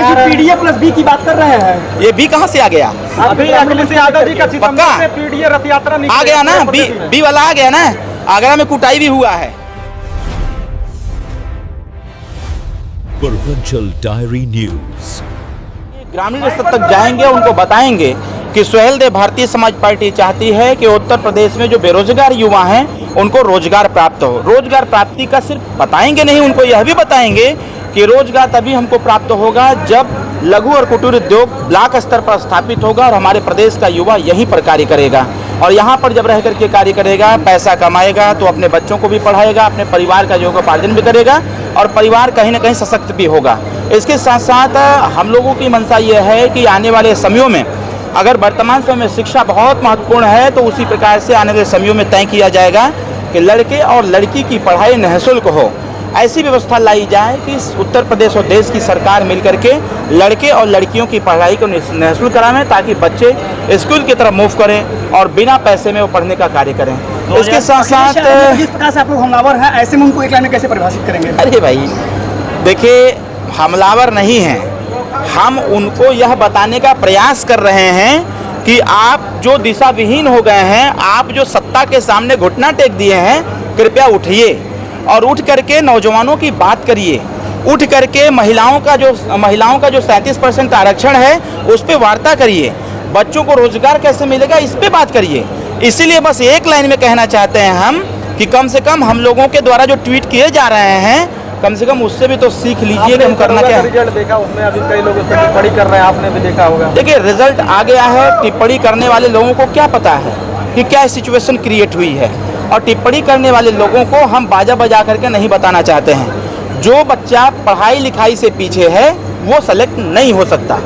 PDA plus B की बात कर रहे हैं। ये बी कहाँ से आ गया? अभी अखिलेश यादव जी का पक्का पीडीए रथ यात्रा आ गया ना, बी वाला आ गया ना। आगरा में कुटाई भी हुआ है। पूर्वांचल डायरी न्यूज ग्रामीण स्तर तक जाएंगे, उनको बताएंगे कि सुहेलदेव भारतीय समाज पार्टी चाहती है कि उत्तर प्रदेश में जो बेरोजगार युवा हैं उनको रोजगार प्राप्त हो। रोजगार प्राप्ति का सिर्फ बताएंगे नहीं, उनको यह भी बताएंगे कि रोजगार तभी हमको प्राप्त होगा जब लघु और कुटीर उद्योग ब्लॉक स्तर पर स्थापित होगा और हमारे प्रदेश का युवा यहीं पर कार्य करेगा। और यहाँ पर जब रह करके कार्य करेगा, पैसा कमाएगा तो अपने बच्चों को भी पढ़ाएगा, अपने परिवार का योगोपार्जन भी करेगा और परिवार कहीं ना कहीं सशक्त भी होगा। इसके साथ साथ हम लोगों की मंशा ये है कि आने वाले समयों में, अगर वर्तमान समय में शिक्षा बहुत महत्वपूर्ण है, तो उसी प्रकार से आने वाले समयों में तय किया जाएगा कि लड़के और लड़की की पढ़ाई निःशुल्क हो। ऐसी व्यवस्था लाई जाए कि उत्तर प्रदेश और देश की सरकार मिलकर के लड़के और लड़कियों की पढ़ाई को निःशुल्क कराएं, ताकि बच्चे स्कूल की तरफ मूव करें और बिना पैसे में वो पढ़ने का कार्य करें। इसके साथ साथ जिस प्रकार से आप लोग हमलावर हैं, ऐसे में उनको एक लाइन में कैसे परिभाषित करेंगे? अरे भाई देखिए, हमलावर नहीं हैं हम, उनको यह बताने का प्रयास कर रहे हैं कि आप जो दिशा विहीन हो गए हैं, आप जो सत्ता के सामने घुटना टेक दिए हैं, कृपया उठिए और उठ करके नौजवानों की बात करिए। उठ करके महिलाओं का जो 37% आरक्षण है उस पर वार्ता करिए। बच्चों को रोजगार कैसे मिलेगा इस पे बात करिए। इसीलिए बस एक लाइन में कहना चाहते हैं हम कि कम से कम हम लोगों के द्वारा जो ट्वीट किए जा रहे हैं, कम से कम उससे भी तो सीख लीजिए कि हम करना क्या है। रिजल्ट देखा, उसमें अभी कई लोग उस पर टिप्पणी कर रहे हैं, आपने भी देखा होगा। देखिए, रिजल्ट आ गया है, टिप्पणी करने वाले लोगों को क्या पता है कि क्या सिचुएशन क्रिएट हुई है, और टिप्पणी करने वाले लोगों को हम बाजा बजा करके नहीं बताना चाहते हैं। जो बच्चा पढ़ाई लिखाई से पीछे है वो सेलेक्ट नहीं हो सकता।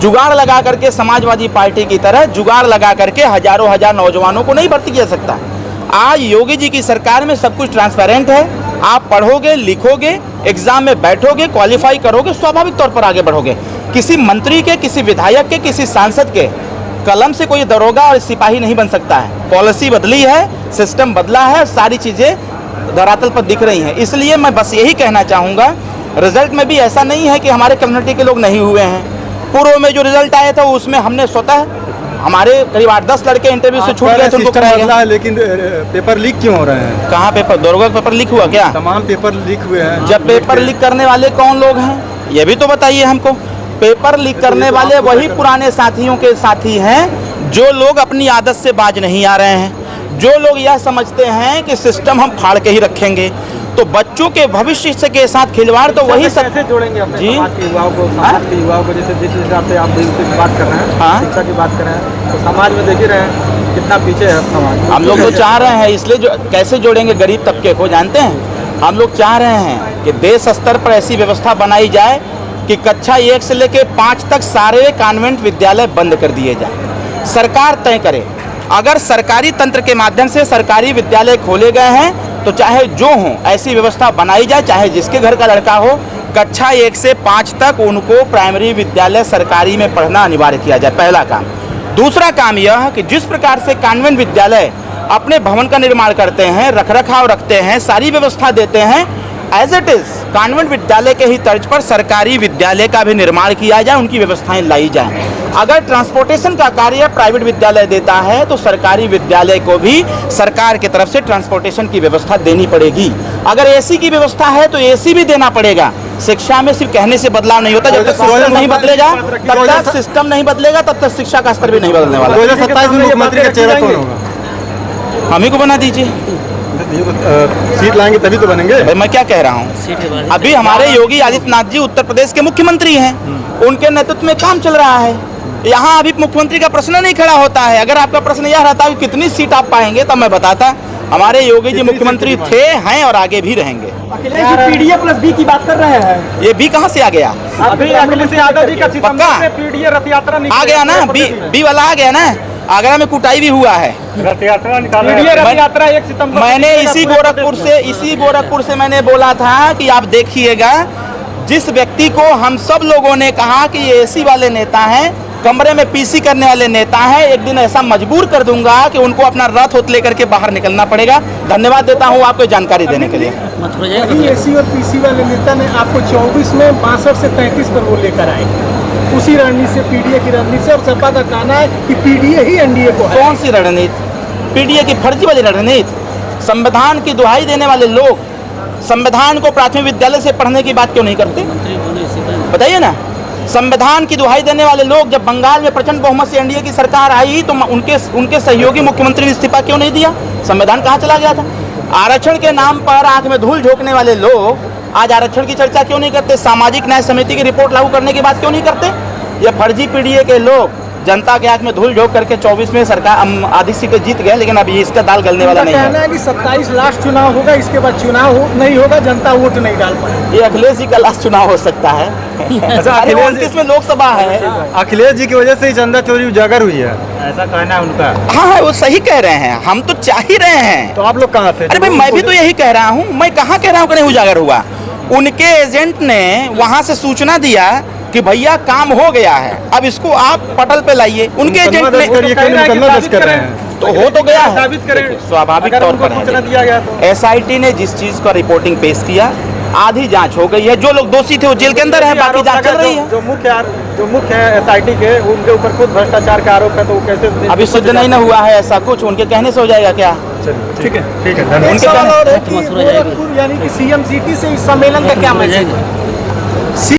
जुगाड़ लगा करके समाजवादी पार्टी की तरह जुगाड़ लगा करके हजारों हजार नौजवानों को नहीं भर्ती किया सकता। आज योगी जी की सरकार में सब कुछ ट्रांसपेरेंट है। आप पढ़ोगे, लिखोगे, एग्जाम में बैठोगे, क्वालिफाई करोगे, स्वाभाविक तौर पर आगे बढ़ोगे। किसी मंत्री के, किसी विधायक के, किसी सांसद के कलम से कोई दरोगा और सिपाही नहीं बन सकता है। पॉलिसी बदली है, सिस्टम बदला है, सारी चीज़ें धरातल पर दिख रही हैं। इसलिए मैं बस यही कहना चाहूँगा, रिजल्ट में भी ऐसा नहीं है कि हमारे कम्युनिटी के लोग नहीं हुए हैं। पूर्व में जो रिजल्ट आया था उसमें हमने स्वतः, हमारे करीब 8-10 लड़के इंटरव्यू से छूट गए थे, उनको कराया गया। लेकिन पेपर लीक क्यों हो रहे हैं? कहाँ पेपर? दरोगा पेपर लीक हुआ क्या? तमाम पेपर लीक हुए हैं। जब पेपर लीक करने वाले कौन लोग हैं ये भी तो बताइए हमको। पेपर लीक करने वाले वही पुराने साथियों के साथी हैं जो लोग अपनी आदत से बाज नहीं आ रहे हैं, जो लोग यह समझते हैं कि सिस्टम हम फाड़ के ही रखेंगे। तो बच्चों के भविष्य से के साथ खिलवाड़ तो वही सब कैसे जोड़ेंगे अपने जी? समाज के युवाओं को, समाज के युवाओं को, जैसे जिस हिसाब से आप बात कर रहे हैं, हाँ? शिक्षा की बात कर रहे हैं, तो समाज में देख ही रहे हैं कितना पीछे है समाज। हम लोग तो चाह रहे हैं, इसलिए जो कैसे जोड़ेंगे गरीब तबके को, जानते हैं? हम लोग चाह रहे हैं कि देश स्तर पर ऐसी व्यवस्था बनाई जाए कि कक्षा 1 से लेकर 5 तक सारे कॉन्वेंट विद्यालय बंद कर दिए जाए। सरकार तय करे। अगर सरकारी तंत्र के माध्यम से सरकारी विद्यालय खोले गए हैं तो चाहे जो हो ऐसी व्यवस्था बनाई जाए, चाहे जिसके घर का लड़का हो, कक्षा 1 से 5 तक उनको प्राइमरी विद्यालय सरकारी में पढ़ना अनिवार्य किया जाए। पहला काम। दूसरा काम यह कि जिस प्रकार से कॉन्वेंट विद्यालय अपने भवन का निर्माण करते हैं, रखरखाव रखते हैं, सारी व्यवस्था देते हैं, एज इट इज कॉन्वेंट विद्यालय के ही तर्ज पर सरकारी विद्यालय का भी निर्माण किया जाए, उनकी व्यवस्थाएं लाई जाएं। अगर ट्रांसपोर्टेशन का कार्य प्राइवेट विद्यालय देता है तो सरकारी विद्यालय को भी सरकार की तरफ से ट्रांसपोर्टेशन की व्यवस्था देनी पड़ेगी। अगर एसी की व्यवस्था है तो एसी भी देना पड़ेगा। शिक्षा में सिर्फ कहने से बदलाव नहीं होता। जब तक सिस्टम नहीं बदलेगा, तब तक सिस्टम नहीं बदलेगा, तब तक शिक्षा का स्तर भी नहीं बदलने वाला। 2027 में मुख्यमंत्री का चेहरा कौन होगा? हम ही को बना दीजिए। सीट लाएंगे तभी तो बनेंगे। भाई मैं क्या कह रहा हूँ, अभी हमारे योगी आदित्यनाथ जी उत्तर प्रदेश के मुख्यमंत्री हैं, उनके नेतृत्व में काम चल रहा है। यहाँ अभी मुख्यमंत्री का प्रश्न नहीं खड़ा होता है। अगर आपका प्रश्न यह रहता कि कितनी सीट आप पाएंगे, तब मैं बताता। हमारे योगी जी मुख्यमंत्री थे, हैं और आगे भी रहेंगे। Akhilesh ji PDA plus B की बात कर रहे हैं। ये बी कहाँ से आ गया? अभी अखिलेश यादव जी का पक्का पीडीए रथ यात्रा आ गया ना, बी वाला आ गया ना। आगरा में कुटाई भी हुआ है। रथ यात्रा 1 सितंबर। मैंने इसी गोरखपुर से मैंने बोला था कि आप देखिएगा, जिस व्यक्ति को हम सब लोगों ने कहा कि ये एसी वाले नेता हैं, कमरे में पीसी करने वाले नेता हैं, एक दिन ऐसा मजबूर कर दूंगा कि उनको अपना रथ लेकर के बाहर निकलना पड़ेगा। धन्यवाद देता हूँ आपको जानकारी देने के लिए। वही एसी और पीसी वाले नेता ने आपको 24 में 62 से 33 पर वो लेकर आए, उसी रणनीति से, पीडीए की रणनीति से। और सपा का कहना है कि पीडीए ही एनडीए को है। कौन सी रणनीति? पीडीए की फर्जी वाली रणनीति। संविधान की दुहाई देने वाले लोग संविधान को प्राथमिक विद्यालय से पढ़ने की बात क्यों नहीं करते? बताइए ना। संविधान की दुहाई देने वाले लोग जब बंगाल में प्रचंड बहुमत से एनडीए की सरकार आई तो उनके सहयोगी मुख्यमंत्री ने इस्तीफा क्यों नहीं दिया? संविधान कहाँ चला गया था? आरक्षण के नाम पर आंख में धूल झोंकने वाले लोग आज आरक्षण की चर्चा क्यों नहीं करते? सामाजिक न्याय समिति की रिपोर्ट लागू करने की बात क्यों नहीं करते? ये फर्जी पीडीए के लोग जनता के आंख में धूल झोंक करके 24 में सरकार आधी सीटें जीत गए, लेकिन अब ये इसका दाल गलने वाला नहीं कहना है कि 27 लास्ट चुनाव होगा, इसके बाद चुनाव नहीं होगा, जनता वोट नहीं डाल पाएगी। ये अखिलेश जी का लास्ट चुनाव हो सकता है। अच्छा, अखिलेश जी- 29 में लोकसभा है। अखिलेश जी की वजह से ही चंदा चोरी उजागर हुई है, ऐसा कहना है उनका। हाँ, वो सही कह रहे हैं, हम तो चाह ही रहे हैं। तो आप लोग कहाँ थे? अरे भाई, मैं भी तो यही कह रहा हूँ। मैं कहाँ कह रहा हूँ कि नहीं उजागर हुआ? उनके एजेंट ने वहां से सूचना दिया कि भैया काम हो गया है, अब इसको आप पटल पे लाइए। उनके एजेंट ने कर रहे हैं तो हो तो गया है, साबित करें। स्वाभाविक अगर तौर उनको पर सूचना है। दिया गया तो एसआईटी ने जिस चीज का रिपोर्टिंग पेश किया, आधी जांच हो गई है। जो लोग दोषी थे वो जेल के अंदर हैं, बाकी जांच चल रही है। जो मुख्य है एसआईटी के, उनके ऊपर खुद भ्रष्टाचार का आरोप है, तो वो कैसे? अभी सिद्ध नहीं ना हुआ है ऐसा कुछ, उनके कहने से हो जाएगा क्या? ठीक है, एक उनके सवाल कहने- और है कि गोरखपुर यानी कि सीएम सिटी से इस सम्मेलन का क्या मैसेज है?